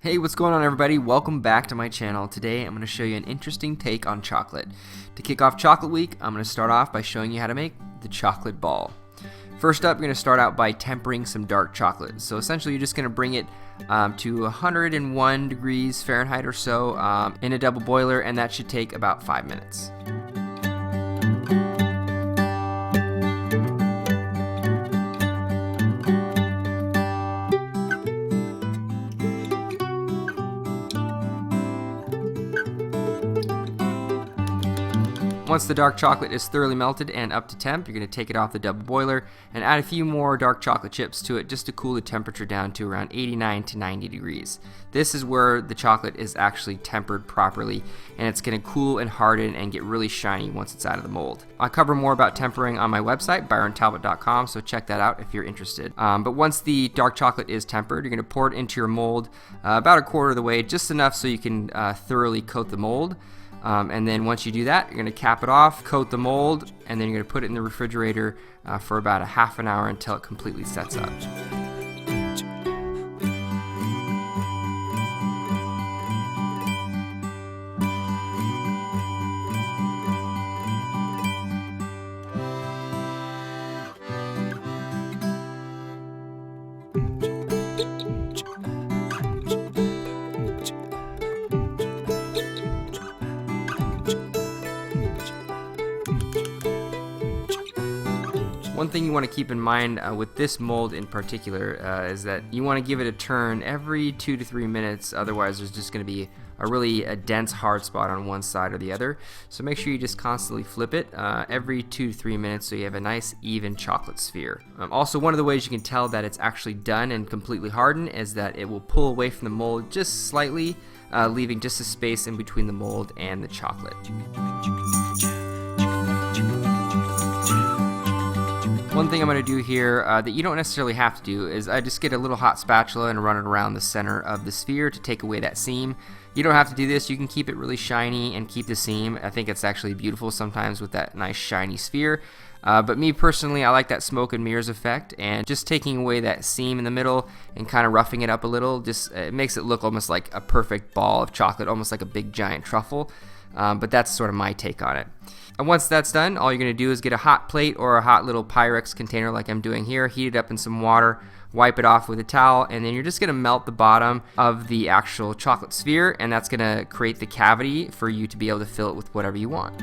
Hey, what's going on everybody? Welcome back to my channel. Today I'm going to show you an interesting take on chocolate. To kick off chocolate week, I'm going to start off by showing you how to make the chocolate ball. First up, you're going to start out by tempering some dark chocolate. So essentially you're just going to bring it to 101 degrees Fahrenheit or so in a double boiler, and that should take about 5 minutes. Once the dark chocolate is thoroughly melted and up to temp, you're going to take it off the double boiler and add a few more dark chocolate chips to it just to cool the temperature down to around 89 to 90 degrees. This is where the chocolate is actually tempered properly, and it's going to cool and harden and get really shiny once it's out of the mold. I cover more about tempering on my website, byrontalbot.com, so check that out if you're interested. But once the dark chocolate is tempered, you're going to pour it into your mold about a quarter of the way, just enough so you can thoroughly coat the mold. And then once you do that, you're going to cap it off, coat the mold, and then you're going to put it in the refrigerator for about a half an hour until it completely sets up. One thing you want to keep in mind with this mold in particular is that you want to give it a turn every 2 to 3 minutes, otherwise there's just going to be a dense hard spot on one side or the other. So make sure you just constantly flip it every 2 to 3 minutes so you have a nice even chocolate sphere. Also, one of the ways you can tell that it's actually done and completely hardened is that it will pull away from the mold just slightly, leaving just a space in between the mold and the chocolate. One thing I'm going to do here that you don't necessarily have to do is I just get a little hot spatula and run it around the center of the sphere to take away that seam. You don't have to do this. You can keep it really shiny and keep the seam. I think it's actually beautiful sometimes with that nice shiny sphere. But me personally, I like that smoke and mirrors effect, and just taking away that seam in the middle and kind of roughing it up a little, just it makes it look almost like a perfect ball of chocolate, almost like a big giant truffle. But that's sort of my take on it. And once that's done, all you're going to do is get a hot plate or a hot little Pyrex container like I'm doing here, heat it up in some water, wipe it off with a towel, and then you're just going to melt the bottom of the actual chocolate sphere, and that's going to create the cavity for you to be able to fill it with whatever you want.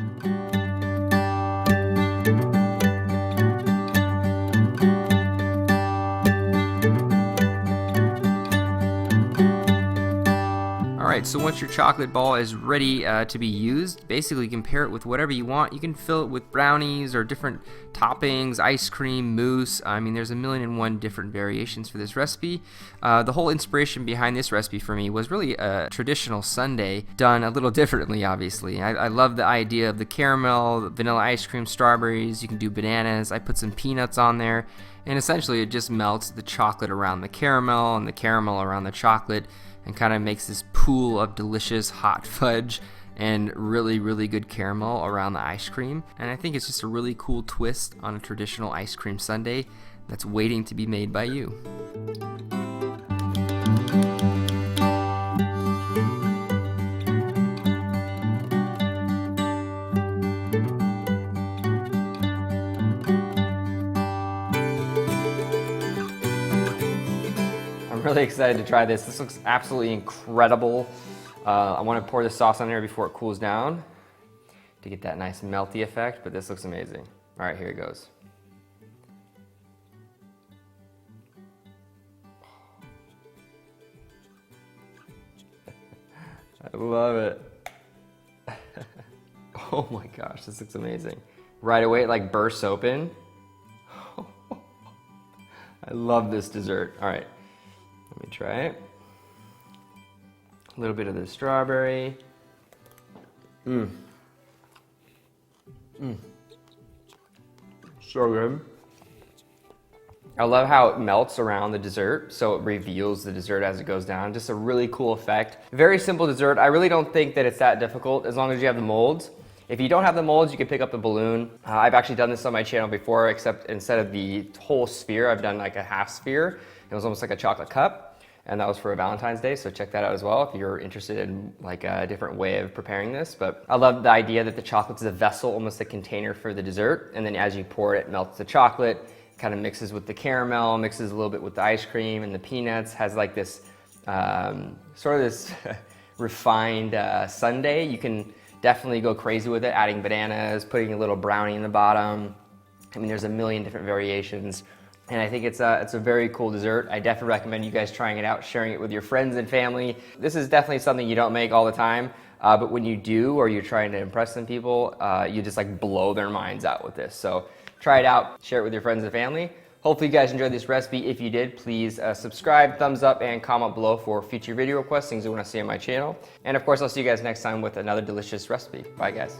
Alright, so once your chocolate ball is ready to be used, basically you can pair it with whatever you want. You can fill it with brownies or different toppings, ice cream, mousse. I mean, there's 1,000,001 different variations for this recipe. The whole inspiration behind this recipe for me was really a traditional sundae done a little differently, obviously. I love the idea of the caramel, vanilla ice cream, strawberries. You can do bananas. I put some peanuts on there, and essentially it just melts the chocolate around the caramel and the caramel around the chocolate, and kind of makes this pool of delicious hot fudge and really, really good caramel around the ice cream. And I think it's just a really cool twist on a traditional ice cream sundae that's waiting to be made by you. I'm really excited to try this. This looks absolutely incredible. I want to pour the sauce on there before it cools down to get that nice melty effect, but this looks amazing. All right, here it goes. I love it. Oh my gosh, this looks amazing. Right away, it like bursts open. I love this dessert. All right. Let me try it. A little bit of the strawberry. So good. I love how it melts around the dessert, so it reveals the dessert as it goes down. Just a really cool effect. Very simple dessert. I really don't think that it's that difficult as long as you have the molds. If you don't have the molds, you can pick up the balloon. I've actually done this on my channel before, except instead of the whole sphere, I've done like a half sphere. It was almost like a chocolate cup. and that was for a Valentine's Day, so check that out as well if you're interested in like a different way of preparing this. But I love the idea that the chocolate is a vessel, almost a container for the dessert, and then as you pour it, it melts the chocolate, kind of mixes with the caramel, mixes a little bit with the ice cream and the peanuts, has like this sort of this refined sundae. You can definitely go crazy with it, adding bananas, putting a little brownie in the bottom. I mean, there's a million different variations. And I think it's a very cool dessert. I definitely recommend you guys trying it out, sharing it with your friends and family. This is definitely something you don't make all the time, but when you do, or you're trying to impress some people, you just like blow their minds out with this. So try it out, share it with your friends and family. Hopefully you guys enjoyed this recipe. If you did, please subscribe, thumbs up, and comment below for future video requests, things you want to see on my channel. And of course, I'll see you guys next time with another delicious recipe. Bye guys.